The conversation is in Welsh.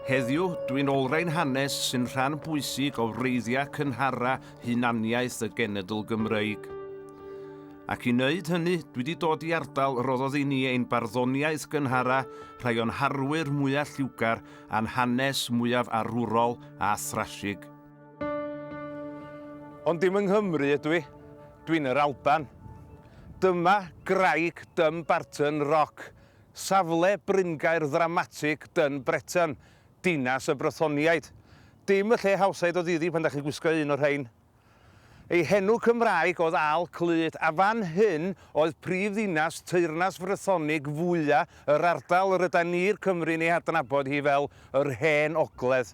Heddiw, dwi'n olrhain hanes sy'n rhan bwysig o wreiddiau cynhara hunaniaeth y genedl Gymreig. Ac i wneud hynny, dwi wedi dod i ardal roddodd i ni ein barddoniaeth gynhara, rhai o'n harwyr mwyaf lliwgar a'n hanes mwyaf arwrol a thrasig. Ond dim yng Nghymru ydw i, dwi'n yr Alban. Dyma graig Dym Barton Rock, safle bryngair ddramatig Dyn Breton, dinas y Brythoniaid. Dim y lle hawsaid o ddiddi pan da chi'n gwisgo un o'r rhain. Ei henw Cymraeg oedd Al Clud, a fan hyn oedd prif ddinas teyrnas Frythonig fwyaf yr ardal yr ydan ni'r Cymru neu adnabod hi fel Yr Hen Ogledd.